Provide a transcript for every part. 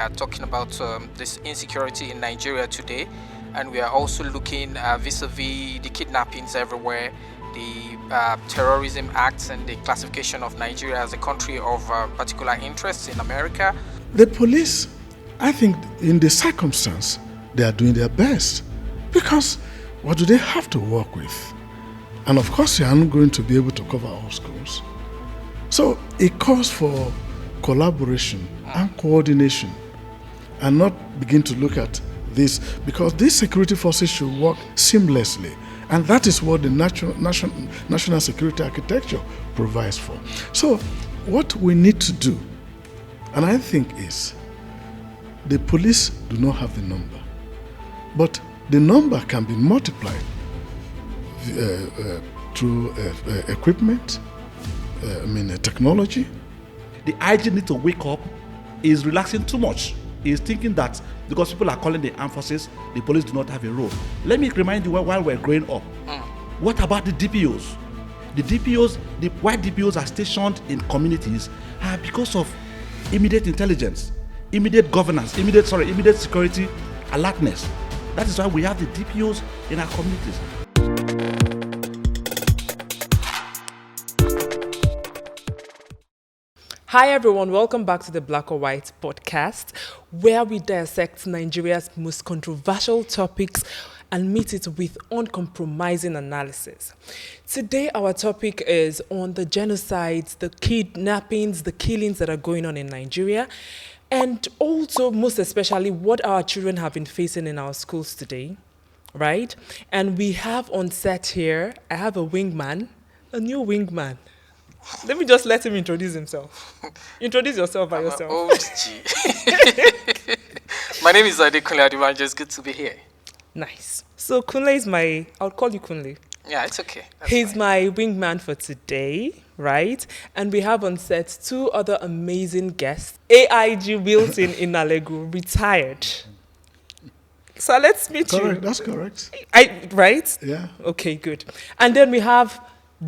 are talking about this insecurity in Nigeria today, and we are also looking vis-a-vis the kidnappings everywhere, the terrorism acts, and the classification of Nigeria as a country of particular interest in America. The police, I think, in the circumstance, they are doing their best, because what do they have to work with? And of course, they aren't going to be able to cover all schools. So it calls for collaboration and coordination, and not begin to look at this, because these security forces should work seamlessly. And that is what the national security architecture provides for. So what we need to do, and I think, is the police do not have the number, but the number can be multiplied through equipment, technology. The IG need to wake up. Is relaxing too much. Is thinking that because people are calling the armed forces, the police do not have a role. Let me remind you, while we're growing up, what about the DPOs? The DPOs, why DPOs are stationed in communities are because of immediate intelligence, immediate governance, immediate security alertness. That is why we have the DPOs in our communities. Hi everyone, welcome back to the Black or White podcast, where we dissect Nigeria's most controversial topics and meet it with uncompromising analysis. Today our topic is on the genocides, the kidnappings, the killings that are going on in Nigeria, and also most especially what our children have been facing in our schools today, right? And we have on set here, I have a wingman, a new wingman. Let me just let him introduce himself. Introduce yourself by yourself. Old G. My name is Adekunle Adibanjo. It's good to be here. Nice. So Kunle is I'll call you Kunle. Yeah, it's okay. He's fine. my wingman for today, right? And we have on set two other amazing guests. AIG Wilson Inalegu, retired. So let's meet Correct, you. that's correct. Right? Yeah. Okay, good. And then we have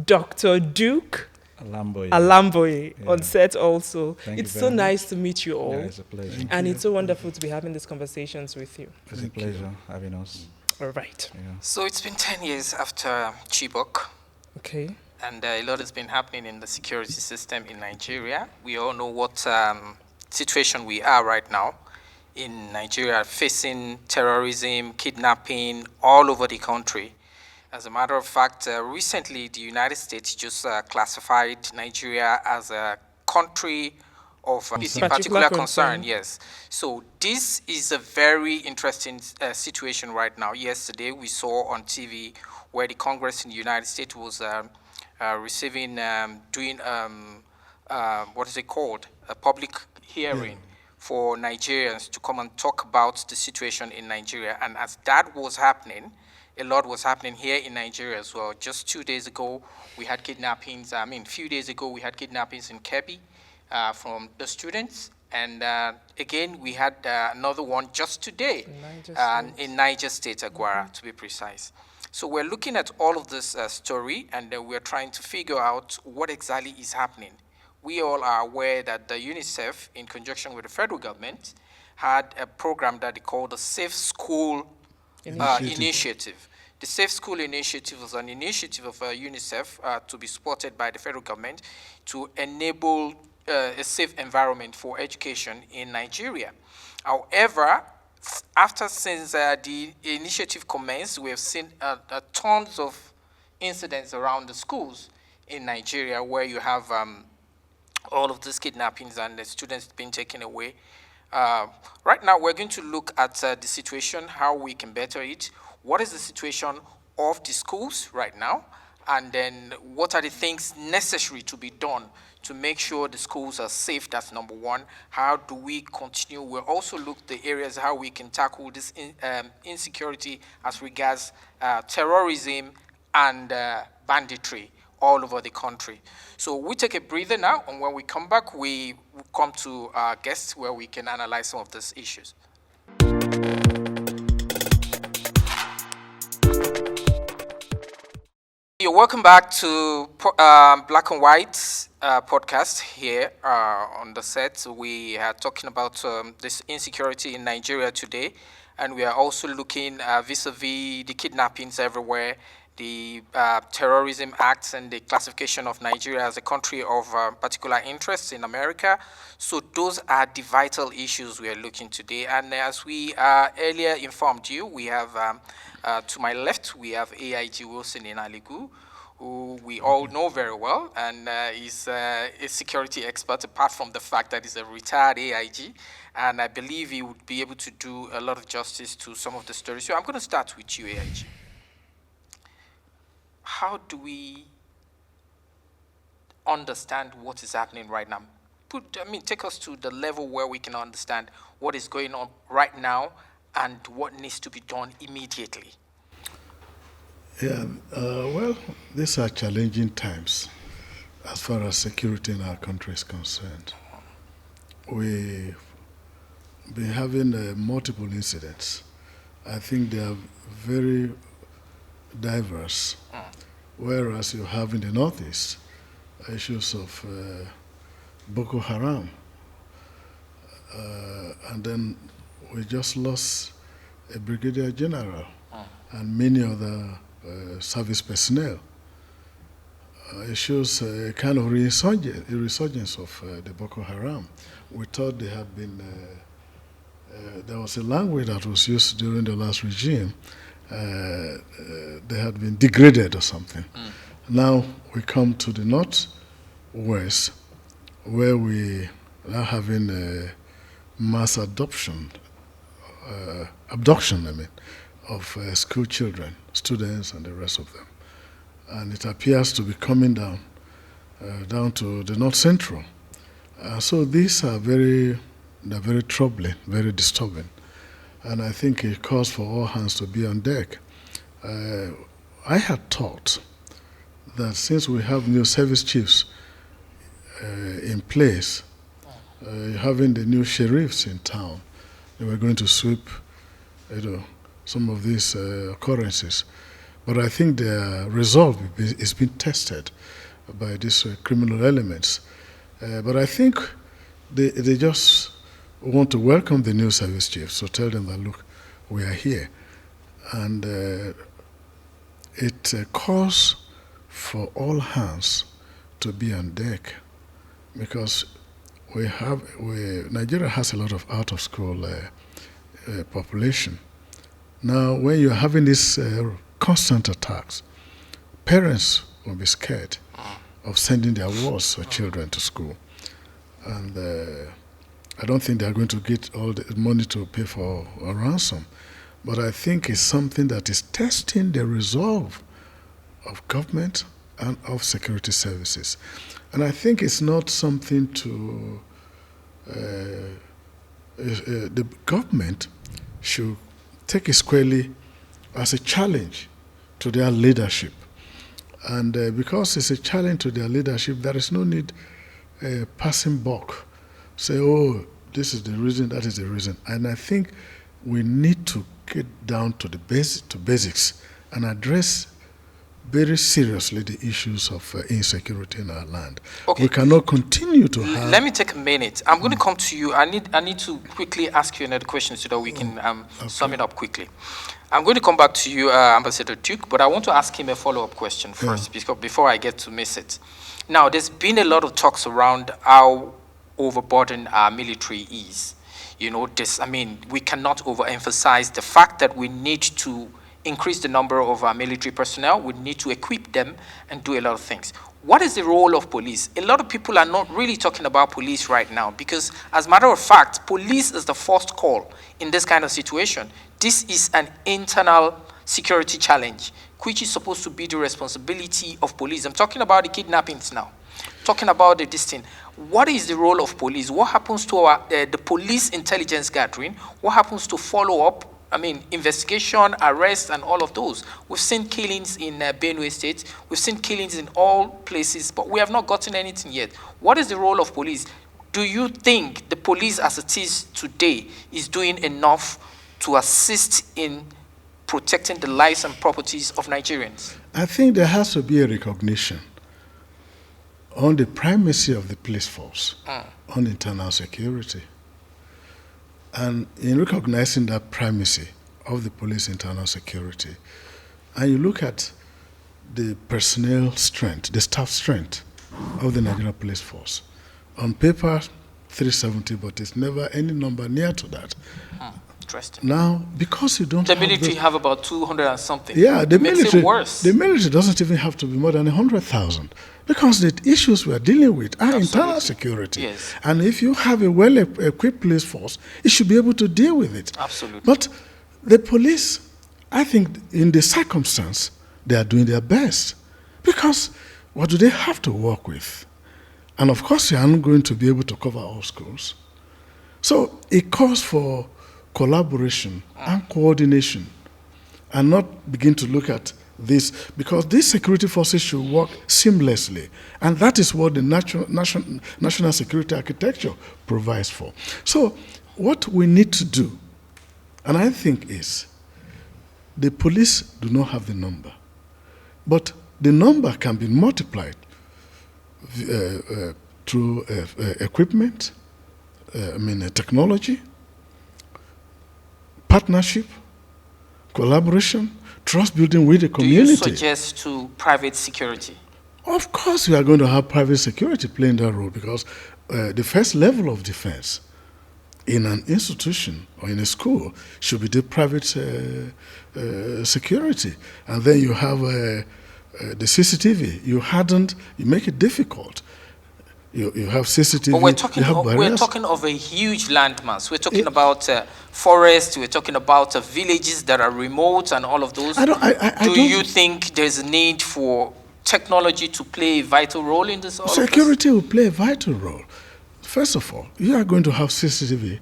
Dr. Duke Alamboye on set also. It's so nice to meet you all. Yeah, it's a pleasure. And it's so wonderful to be having these conversations with you. It's a pleasure having us. All right. Yeah. So it's been 10 years after Chibok, Okay. and a lot has been happening in the security system in Nigeria. We all know what situation we are right now in Nigeria, facing terrorism, kidnapping all over the country. As a matter of fact, recently the United States just classified Nigeria as a country of particular concern. Yes. So this is a very interesting situation right now. Yesterday we saw on TV where the Congress in the United States was doing what is it called? A public hearing for Nigerians to come and talk about the situation in Nigeria. And as that was happening, a lot was happening here in Nigeria as well. Just 2 days ago, we had kidnappings. A few days ago, we had kidnappings in Kebbi from the students. And again, we had another one just today in Niger State, Aguara, to be precise. So we're looking at all of this story, and we're trying to figure out what exactly is happening. We all are aware that the UNICEF, in conjunction with the federal government, had a program that they call the Safe School Initiative. The Safe School Initiative was an initiative of UNICEF to be supported by the federal government to enable a safe environment for education in Nigeria. However, since the initiative commenced, we have seen tons of incidents around the schools in Nigeria where you have all of these kidnappings and the students being taken away. Right now, we're going to look at the situation, how we can better it, what is the situation of the schools right now, and then what are the things necessary to be done to make sure the schools are safe. That's number one. How do we continue? We'll also look at the areas how we can tackle this insecurity as regards terrorism and banditry all over the country. So we take a breather now, and when we come back, we come to our guests where we can analyze some of these issues. You're welcome back to Black and White podcast here on the set. We are talking about this insecurity in Nigeria today, and we are also looking vis-a-vis the kidnappings everywhere, the terrorism acts, and the classification of Nigeria as a country of particular interest in America. So those are the vital issues we are looking today. And as we earlier informed you, we have to my left, we have AIG Wilson in Aligu, who we all know very well, and is a security expert, apart from the fact that he's a retired AIG. And I believe he would be able to do a lot of justice to some of the stories. So I'm going to start with you, AIG. How do we understand what is happening right now? Take us to the level where we can understand what is going on right now and what needs to be done immediately. Yeah, well, these are challenging times as far as security in our country is concerned. We've been having multiple incidents. I think they are very diverse, whereas you have in the Northeast issues of Boko Haram, and then we just lost a brigadier general and many other service personnel. It shows a kind of resurgence of the Boko Haram. We thought they had been, there was a language that was used during the last regime, they had been degraded or something. Now we come to the northwest, where we are having a mass abduction, of school children, students, and the rest of them. And it appears to be coming down to the north central. So these are they're very troubling, very disturbing. And I think it calls for all hands to be on deck. I had thought that since we have new service chiefs in place, having the new sheriffs in town, they were going to sweep, some of these occurrences. But I think their resolve is being tested by these criminal elements. But I think they just want to welcome the new service chiefs, so tell them that, look, we are here. And it calls for all hands to be on deck, because Nigeria has a lot of out-of-school population. Now, when you're having these constant attacks, parents will be scared of sending their wards or children to school. And I don't think they're going to get all the money to pay for a ransom. But I think it's something that is testing the resolve of government and of security services. And I think it's not something to... the government should take it squarely as a challenge to their leadership. And because it's a challenge to their leadership, there is no need passing buck. Say, oh, this is the reason, that is the reason. And I think we need to get down to the basics and address very seriously the issues of insecurity in our land. Okay. We cannot continue to have... Let me take a minute. I'm going to come to you. I need to quickly ask you another question so that we can sum it up quickly. I'm going to come back to you, Ambassador Duke, but I want to ask him a follow-up question first, because before I get to miss it. Now, there's been a lot of talks around how overburdened our military is. We cannot overemphasize the fact that we need to increase the number of our military personnel. We need to equip them and do a lot of things. What is the role of police? A lot of people are not really talking about police right now, because as a matter of fact, police is the first call in this kind of situation. This is an internal security challenge, which is supposed to be the responsibility of police. I'm talking about the kidnappings now, talking about this thing. What is the role of police? What happens to the police intelligence gathering? What happens to follow-up? Investigation, arrest, and all of those. We've seen killings in Benue State. We've seen killings in all places, but we have not gotten anything yet. What is the role of police? Do you think the police as it is today is doing enough to assist in protecting the lives and properties of Nigerians? I think there has to be a recognition on the primacy of the police force on internal security. And in recognizing that primacy of the police internal security, and you look at the personnel strength, the staff strength of the Nigerian police force, on paper 370, but it's never any number near to that. Interesting. Now, because you don't The have military those- have about 200 and something. yeah, the It makes military, it worse. the military doesn't even have to be more than 100,000 because the issues we're dealing with are internal security. Yes. And if you have a well-equipped police force, it should be able to deal with it. Absolutely. But the police, I think, in the circumstance, they are doing their best because what do they have to work with? And of course, they aren't going to be able to cover all schools. So it calls for collaboration and coordination and not begin to look at this because these security forces should work seamlessly. And that is what the national security architecture provides for. So what we need to do, and I think is, the police do not have the number, but the number can be multiplied through equipment, technology, partnership, collaboration, trust building with the Do you community. suggest to private security? Of course, we are going to have private security playing that role because the first level of defense in an institution or in a school should be the private security. And then you have the CCTV. You make it difficult. You have CCTV, But you have we're barriers. talking of a huge landmass. We're talking about forests. We're talking about villages that are remote and all of those. I Do don't- you think there's a need for technology to play a vital role in this? Security will play a vital role. First of all, you are going to have CCTV.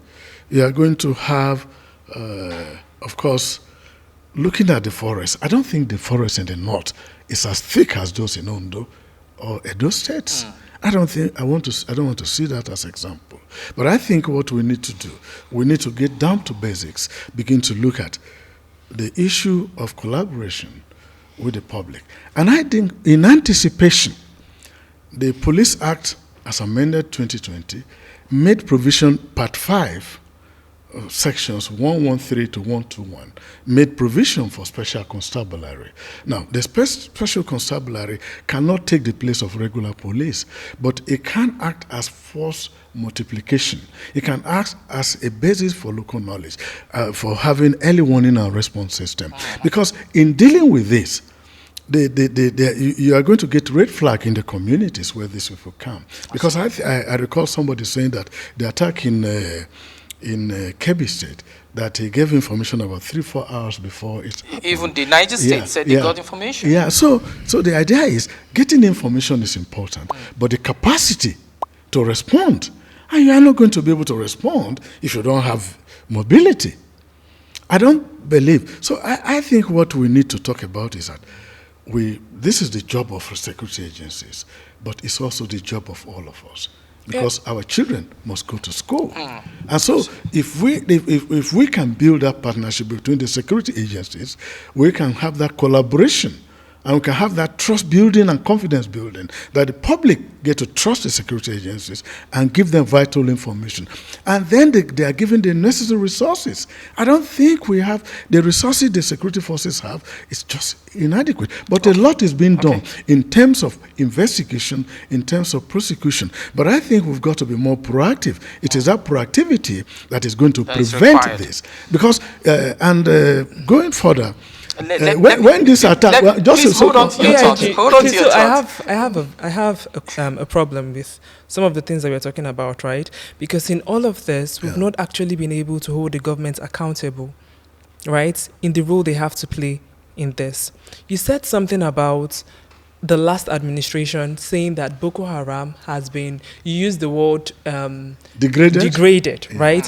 You are going to have, of course, looking at the forest. I don't think the forest in the north is as thick as those in Ondo or Edo states. I don't want to see that as example. But I think what we need to do, we need to get down to basics, begin to look at the issue of collaboration with the public. And I think in anticipation, the Police Act, as amended 2020, made provision, Part 5, sections 113 to 121, made provision for special constabulary. Now, the special constabulary cannot take the place of regular police, but it can act as force multiplication. It can act as a basis for local knowledge, for having early warning and response system. Because in dealing with this, you are going to get red flag in the communities where these people come. Because I recall somebody saying that the attack in Kebbi State, that he gave information about 3-4 hours before it happened. Even the Niger State said they got information. Yeah, so the idea is getting information is important, but the capacity to respond, and you are not going to be able to respond if you don't have mobility. I don't believe. So I think what we need to talk about is that this is the job of security agencies, but it's also the job of all of us. Because our children must go to school. And so if we can build that partnership between the security agencies, we can have that collaboration and we can have that trust building and confidence building, that the public get to trust the security agencies and give them vital information. And then they are given the necessary resources. I don't think we have the resources the security forces have. It's just inadequate. But a lot is being done in terms of investigation, in terms of prosecution. But I think we've got to be more proactive. It is that proactivity that is going to prevent this. Because, going further, when this attack, please hold on to your thoughts. Hold on to your thoughts. I have a problem with some of the things that we're talking about, right? Because in all of this, we've not actually been able to hold the government accountable, right, in the role they have to play in this. You said something about the last administration saying that Boko Haram has been, you used the word degraded, right?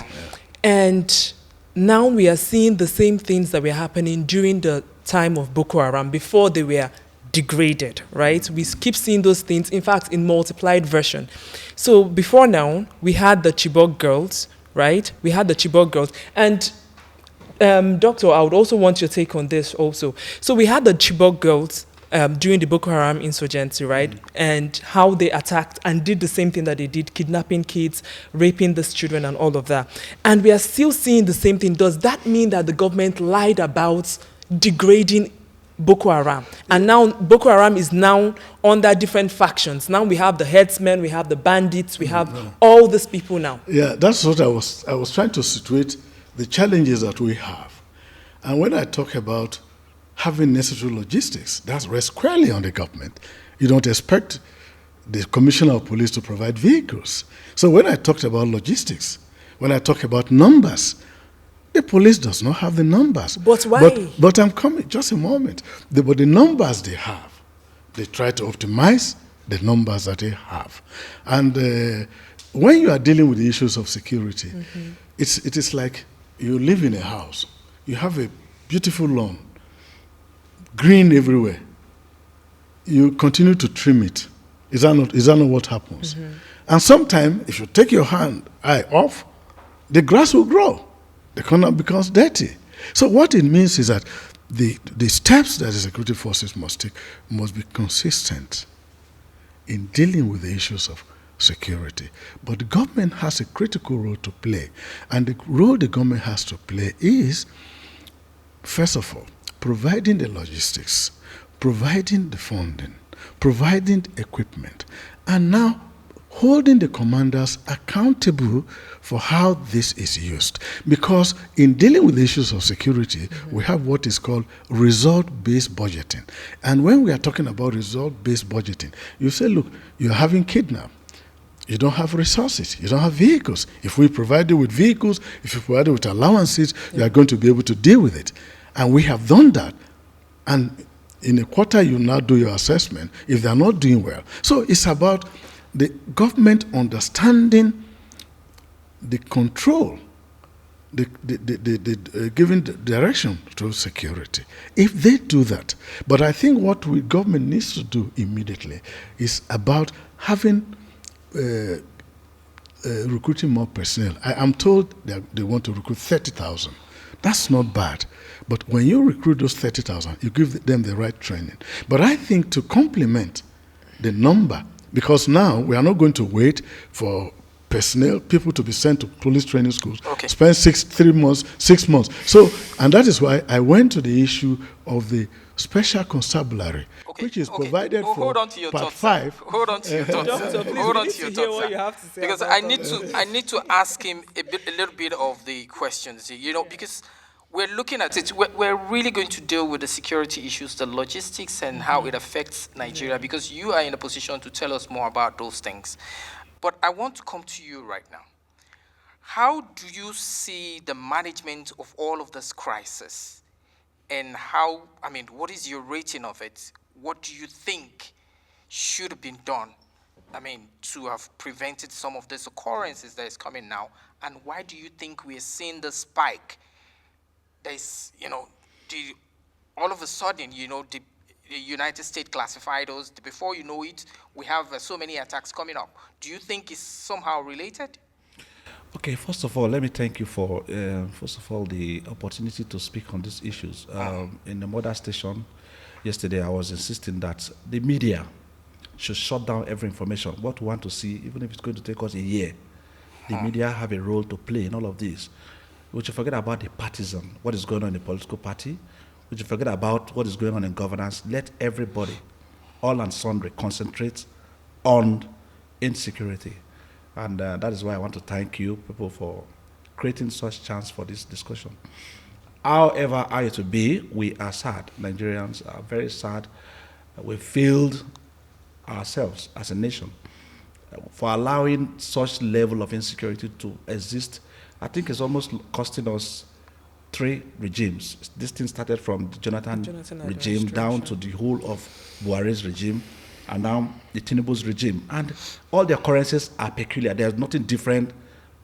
And now we are seeing the same things that were happening during the time of Boko Haram before they were degraded, right? We keep seeing those things, in fact, in multiplied version. So before now, we had the Chibok girls, right? We had the Chibok girls. And Doctor, I would also want your take on this also. So we had the Chibok girls during the Boko Haram insurgency, right? And how they attacked and did the same thing that they did, kidnapping kids, raping these children and all of that. And we are still seeing the same thing. Does that mean that the government lied about degrading Boko Haram? And now Boko Haram is now under different factions. Now we have the headsmen, we have the bandits, we have all these people now. Yeah, that's what I was trying to situate the challenges that we have. And when I talk about having necessary logistics, that rests squarely on the government. You don't expect the commissioner of police to provide vehicles. So when I talked about logistics, when I talk about numbers, the police does not have the numbers. But why? But I'm coming, just a moment. But the numbers they have, they try to optimize the numbers that they have. And when you are dealing with the issues of security, it is like you live in a house. You have a beautiful lawn, green everywhere. You continue to trim it. Is that not what happens? And sometimes, if you take your eye off, the grass will grow. The corner becomes dirty. So what it means is that the steps that the security forces must take must be consistent in dealing with the issues of security. But the government has a critical role to play. And the role the government has to play is, first of all, providing the logistics, providing the funding, providing the equipment, and now holding the commanders accountable for how this is used. Because in dealing with the issues of security, we have what is called result-based budgeting. And when we are talking about result-based budgeting, you say, look, you're having kidnap. You don't have resources. You don't have vehicles. If we provide you with vehicles, if you provide you with allowances, you are going to be able to deal with it. And we have done that. And in a quarter, you now do your assessment if they are not doing well. So it's about the government understanding the control, giving the direction to security. If they do that, but I think what government needs to do immediately is about having recruiting more personnel. I'm told that they want to recruit 30,000. That's not bad. But when you recruit those 30,000, you give them the right training. But I think to complement the number, because now we are not going to wait for personnel, people to be sent to police training schools, spend 6 months. So, and that is why I went to the issue of the special constabulary, which is provided for hold on to your part thoughts, 5. Hold on to your thoughts. Hold on to your thoughts, what you have to say because about I need to ask him a little bit of the questions. Because we're looking at it. We're really going to deal with the security issues, the logistics, and how it affects Nigeria. Because you are in a position to tell us more about those things. But I want to come to you right now. How do you see the management of all of this crisis? And what is your rating of it? What do you think should have been done, to have prevented some of these occurrences that is coming now? And why do you think we are seeing the spike? There's, all of a sudden, the United States classified us. Before you know it, we have so many attacks coming up. Do you think it's somehow related? Okay, first of all, let me thank you for, the opportunity to speak on these issues. In the mother station yesterday, I was insisting that the media should shut down every information. What we want to see, even if it's going to take us a year, the media have a role to play in all of this. We should forget about the partisan, what is going on in the political party. We should forget about what is going on in governance. Let everybody, all and sundry, concentrate on insecurity. And that is why I want to thank you people for creating such chance for this discussion. However how it will be, we are sad. Nigerians are very sad. We failed ourselves as a nation for allowing such level of insecurity to exist. I think it's almost costing us 3 regimes. This thing started from the Jonathan regime down to the whole of Buhari's regime, and now the Tinubu's regime. And all the occurrences are peculiar. There's nothing different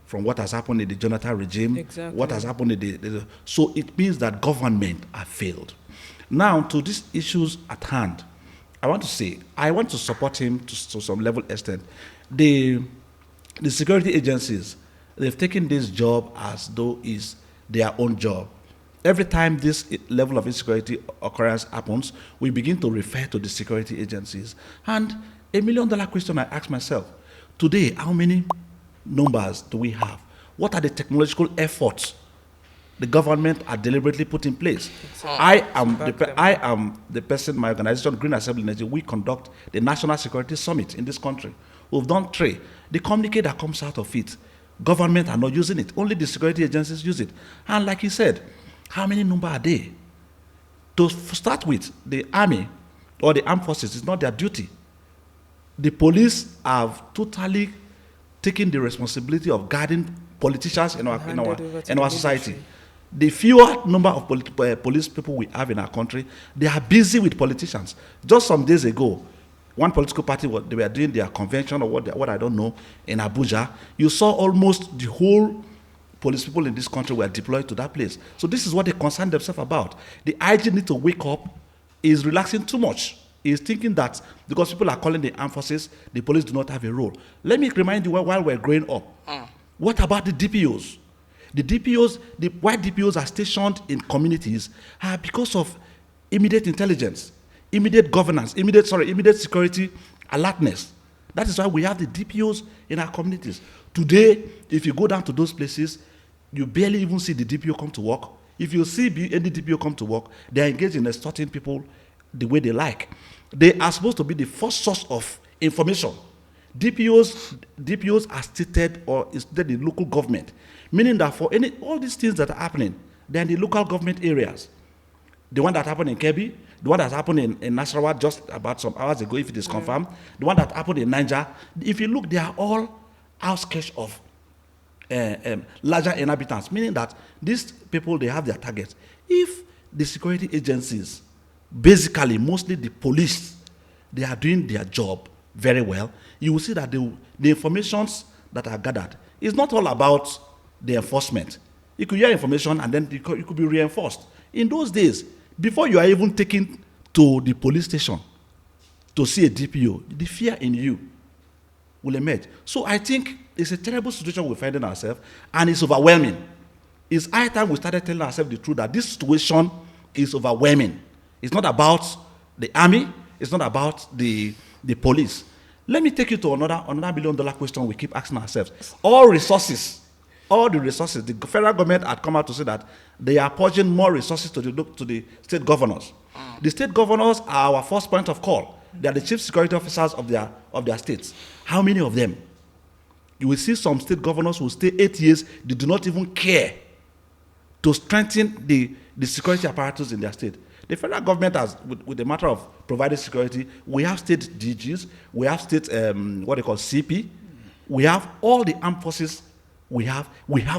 from what has happened in the Jonathan regime, what has happened in so it means that government have failed. Now, to these issues at hand, I want to say, I want to support him to some level extent. The security agencies, they've taken this job as though it's their own job. every time this level of insecurity occurrence happens, we begin to refer to the security agencies. And $1 million question I ask myself, today, how many numbers do we have? What are the technological efforts the government are deliberately put in place? I am the person, my organization, Green Assembly Energy, we conduct the National Security Summit in this country. We've done 3. The communique that comes out of it, government are not using it. Only the security agencies use it. And like you said, how many number are they? To start with, the army or the armed forces is not their duty. The police have totally taken the responsibility of guarding politicians in our society. The fewer number of police people we have in our country, they are busy with politicians. Just some days ago, one political party, they were doing their convention or what I don't know, in Abuja. You saw almost the whole police people in this country were deployed to that place. So this is what they concern themselves about. The IG need to wake up, is relaxing too much. Is thinking that because people are calling the armed forces, the police do not have a role. Let me remind you, while we're growing up, what about the DPOs? The DPOs, why DPOs are stationed in communities are because of immediate intelligence, immediate governance, immediate security alertness. That is why we have the DPOs in our communities. Today, if you go down to those places, you barely even see the DPO come to work. If you see any DPO come to work, they are engaged in extorting people the way they like. They are supposed to be the first source of information. DPOs are stated or stated in local government, meaning that for all these things that are happening, they're in the local government areas. The one that happened in Kebbi, the one that happened in Nasarawa just about some hours ago, if it is confirmed, the one that happened in Niger. If you look, they are all outskirts of larger inhabitants, meaning that these people, they have their targets. If the security agencies, basically mostly the police, they are doing their job very well, you will see that the informations that are gathered is not all about the enforcement. You could hear information and then it could be reinforced. In those days, before you are even taken to the police station to see a DPO, the fear in you will emerge. So I think it's a terrible situation we're finding ourselves, and it's overwhelming. It's high time we started telling ourselves the truth that this situation is overwhelming. It's not about the army, it's not about the police. Let me take you to another $1 billion question we keep asking ourselves. All the resources, the federal government had come out to say that they are purging more resources to the state governors. The state governors are our first point of call. They are the chief security officers of their states. How many of them? You will see some state governors who stay 8 years, they do not even care to strengthen the security apparatus in their state. The federal government has, with the matter of providing security, we have state DGs, we have state, what they call CP, we have all the armed forces, we have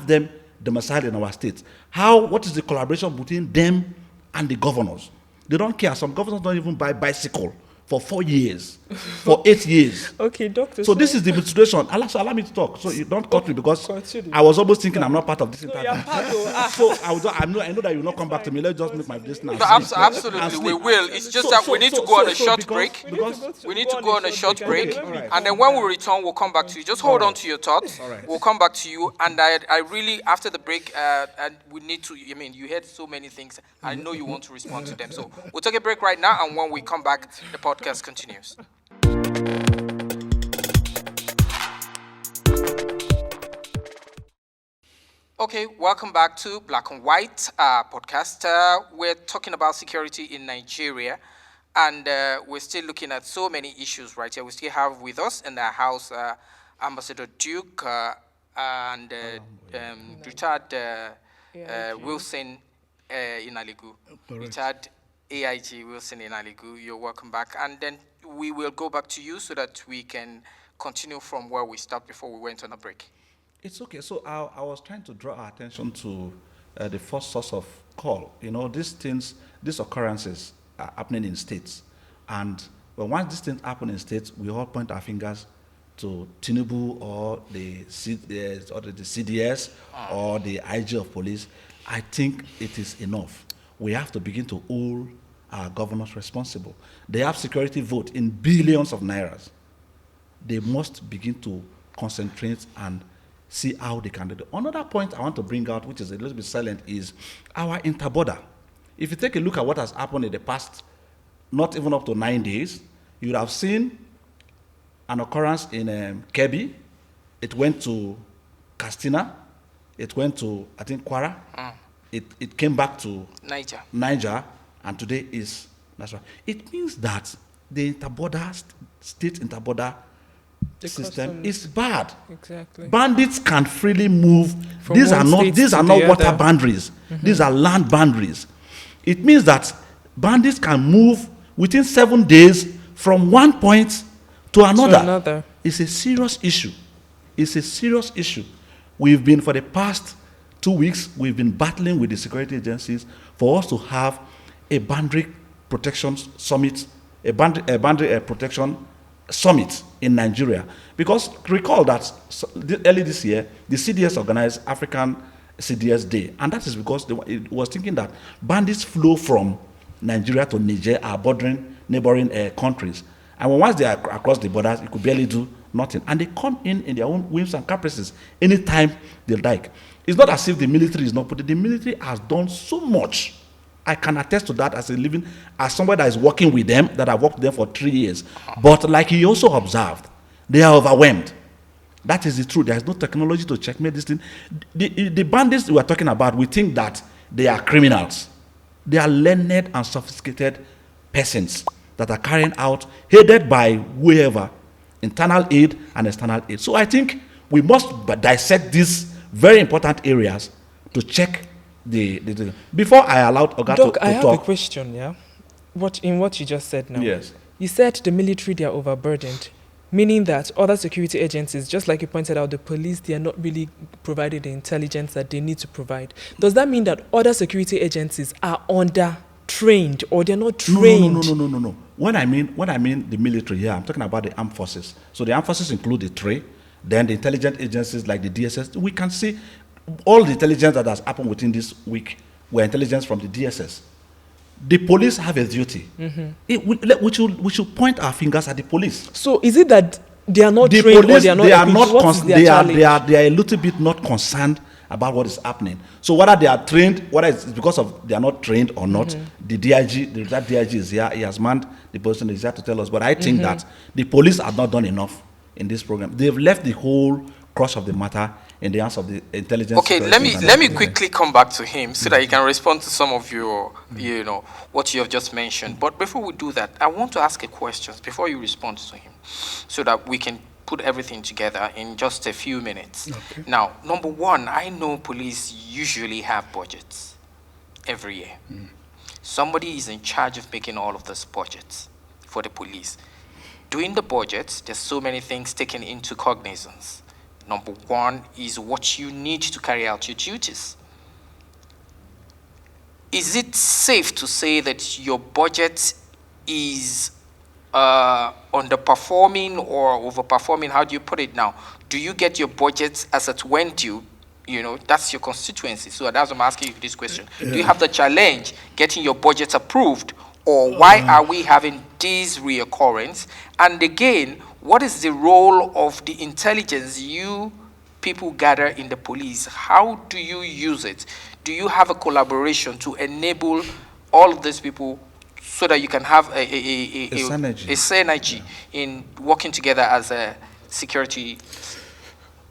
them domiciled in our states. What is the collaboration between them and the governors? They don't care. Some governors don't even buy bicycle for 4 years, for 8 years. Okay, doctor. So this is the situation. Allow me to talk. So you don't cut me because I was almost thinking I'm not part of this interview. So I know that you will not come back to me. Let's just make my listeners. No, absolutely, we will. It's just that we need to go on a short break. We need to go on a short break, and then when we return, we'll come back to you. Just hold on to your thoughts. We'll come back to you, and I really, after the break, and we need to. I mean, you heard so many things. I know you want to respond to them. So we'll take a break right now, and when we come back, the podcast continues. Okay, welcome back to Black and White podcast. We're talking about security in Nigeria, and we're still looking at so many issues right here. We still have with us in the house Ambassador Duke and retired Wilson Inaligu. Retired AIG Wilson Inaligu. You're welcome back. And then we will go back to you so that we can continue from where we stopped before we went on a break. It's okay. So I was trying to draw our attention to the first source of call. You know, these occurrences are happening in states. And once these things happen in states, we all point our fingers to Tinubu or the CDS or the IG of police. I think it is enough. We have to begin to hold our governors responsible. They have security vote in billions of nairas. They must begin to concentrate and see how they can do it. Another point I want to bring out, which is a little bit silent, is our interborder. If you take a look at what has happened in the past, not even up to 9 days, you would have seen an occurrence in Kebbi. It went to Castina. It went to, I think, Kwara. It came back to Niger, and today is national. It means that the state interborder system is bad. Exactly. Bandits can freely move. From These are one not state these to are the not water other. boundaries. These are land boundaries. It means that bandits can move within 7 days from one point to another. another. It's a serious issue. It's a serious issue. We've been, for the past 2 weeks, we've been battling with the security agencies for us to have a boundary protection summit, a boundary protection summit in Nigeria. Because recall that early this year, the CDS organized African CDS Day, and that is because it was thinking that bandits flow from Nigeria to Niger, our bordering neighboring countries. And once they are across the borders, it could barely do nothing. And they come in their own whims and caprices anytime they like. It's not as if the military is not putting. The military has done so much. I can attest to that as somebody that is working with them, that I've worked with them for 3 years. But like he also observed, they are overwhelmed. That is the truth. There is no technology to checkmate this thing. The bandits we are talking about, we think that they are criminals. They are learned and sophisticated persons that are carrying out, headed by whoever, internal aid and external aid. So I think we must dissect these very important areas to check the before I allowed Oga Doc, to I have talk. a question, yeah? What you just said now. Yes. You said the military, they are overburdened, meaning that other security agencies, just like you pointed out, the police, they are not really providing the intelligence that they need to provide. Does that mean that other security agencies are under-trained or they're not trained? No. When I mean the military here, I'm talking about the armed forces. So the armed forces include the TRE, then the intelligence agencies like the DSS. We can see all the intelligence that has happened within this week were intelligence from the DSS. The police have a duty. We should point our fingers at the police. So is it that they are not The trained police, or they are not they are equipped? not What is their challenge? they are a little bit not concerned about what is happening. So whether they are trained, whether it's because of they are not trained or not, the DIG, that DIG is here. He has manned the person is here to tell us. But I think that the police have not done enough in this program. They've left the whole crush of the matter in the hands of the intelligence. Okay, let me quickly come back to him so that he can respond to some of your, what you have just mentioned. But before we do that, I want to ask a question before you respond to him, so that we can put everything together in just a few minutes. Okay. Now, number one, I know police usually have budgets every year. Somebody is in charge of making all of those budgets for the police. Doing the budgets, there's so many things taken into cognizance. Number one is what you need to carry out your duties. Is it safe to say that your budget is underperforming or overperforming? How do you put it now? Do you get your budgets as it went due? That's your constituency. So that's why I'm asking you this question. Do you have the challenge getting your budget approved? Or why are we having this reoccurrence? And again, what is the role of the intelligence you people gather in the police? How do you use it? Do you have a collaboration to enable all of these people so that you can have a synergy in working together as a security?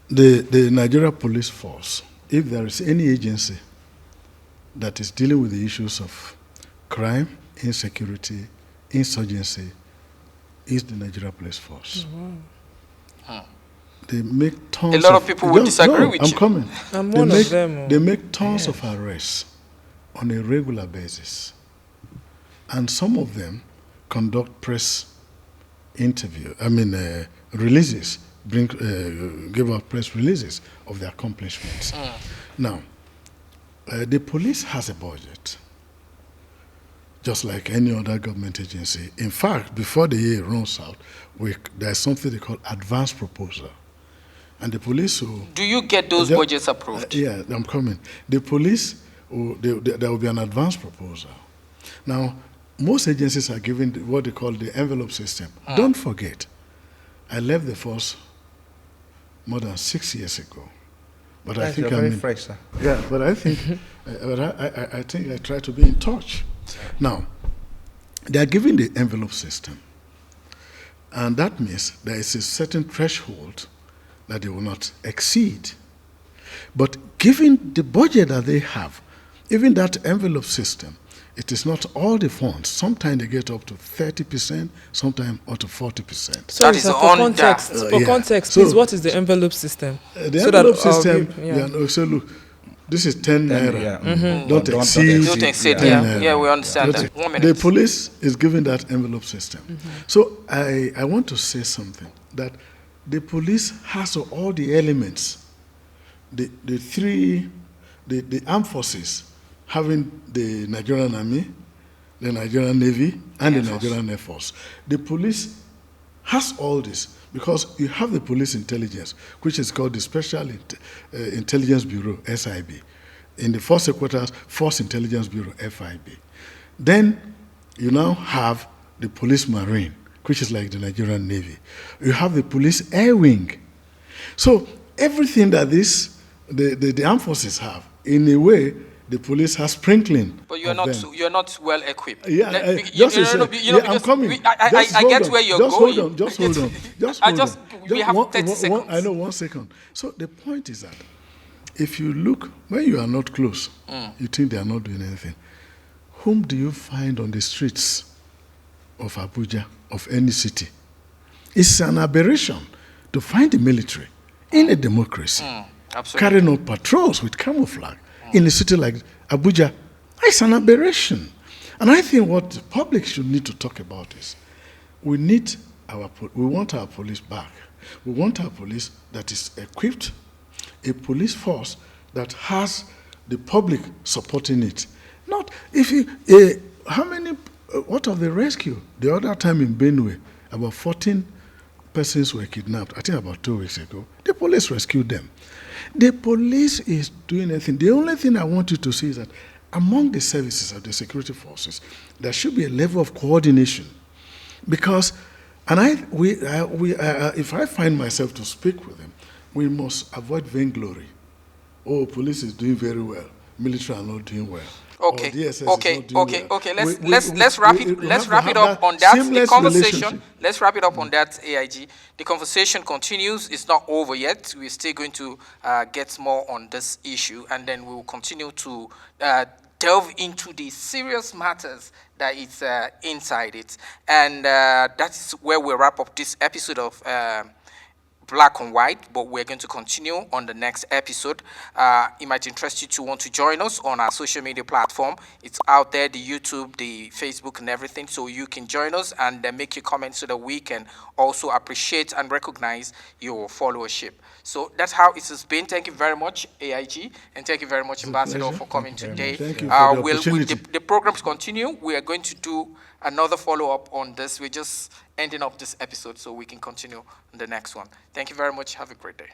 The Nigeria Police Force, if there is any agency that is dealing with the issues of crime, insecurity, insurgency, is the Nigeria Police Force. They make tons. A lot of people would disagree with you. I'm coming. I'm one of them. They make tons of arrests on a regular basis, and some of them conduct press releases, give out press releases of their accomplishments. Now, the police has a budget, just like any other government agency. In fact, before the year runs out, there's something they call advance proposal. And the police will... Do you get those budgets approved? Yeah, I'm coming. The police, there will be an advance proposal. Now, most agencies are given what they call the envelope system. Don't forget, I left the force more than 6 years ago. But Yes, you're very fresh, sir. Yeah, but I think, I think I try to be in touch. Now, they are giving the envelope system, and that means there is a certain threshold that they will not exceed. But given the budget that they have, even that envelope system, it is not all the funds. Sometimes they get up to 30%, sometimes up to 40%. Sorry, is sir, on for context, that. for Yeah. context, So- please, what is the envelope system? The So that envelope our system, view- yeah. no, so look, this is 10 naira. Yeah. Don't exceed. Don't exceed, 10 yeah. naira. Yeah, we understand Don't that. 1 The minute. police is giving that envelope system. So I want to say something, that the police has all the elements. The armed forces, having the Nigerian Army, the Nigerian Navy, and the Nigerian Air Force. The police has all this because you have the police intelligence, which is called the Special Intelligence Bureau, SIB. In the Force Headquarters, Force Intelligence Bureau, FIB. Then you now have the police marine, which is like the Nigerian Navy. You have the police air wing. So everything that the armed forces have, in a way, the police has sprinkling. But you're of not them. you're not well equipped. Yeah, You know, I'm because coming. I get where you're just going. Hold on, just hold on. Just I hold just on. we have 30 seconds. I know, 1 second. So the point is that if you look, when you are not close, you think they are not doing anything. Whom do you find on the streets of Abuja, of any city? It's an aberration to find the military in a democracy Absolutely. carrying out patrols with camouflage in a city like Abuja. It's an aberration. And I think what the public should need to talk about is we want our police back. We want our police that is equipped, a police force that has the public supporting it. Not if you, how many, what of the rescue? The other time in Benue, about 14 persons were kidnapped, I think about 2 weeks ago. The police rescued them. The police is doing anything. The only thing I want you to see is that among the services of the security forces, there should be a level of coordination. Because, if I find myself to speak with them, we must avoid vainglory. Oh, police is doing very well. Military are not doing well. Okay. Or DSS is Okay. not doing Okay. well. Okay. We Let's wrap have it to up have on that. The seamless conversation. relationship. Let's wrap it up on that. AIG. The conversation continues. It's not over yet. We're still going to get more on this issue, and then we will continue to delve into the serious matters that is inside it. And that is where we wrap up this episode of Black and White, but we're going to continue on the next episode. It might interest you to want to join us on our social media platform. It's out there, the YouTube, the Facebook, and everything, so you can join us and make your comments so that we can also appreciate and recognize your followership. So that's how it has been. Thank you very much, AIG, and thank you very much, Ambassador, pleasure. for coming today. Thank you for the We'll, opportunity. the programs continue. We are going to do another follow-up on this. We're just ending up this episode so we can continue on the next one. Thank you very much. Have a great day.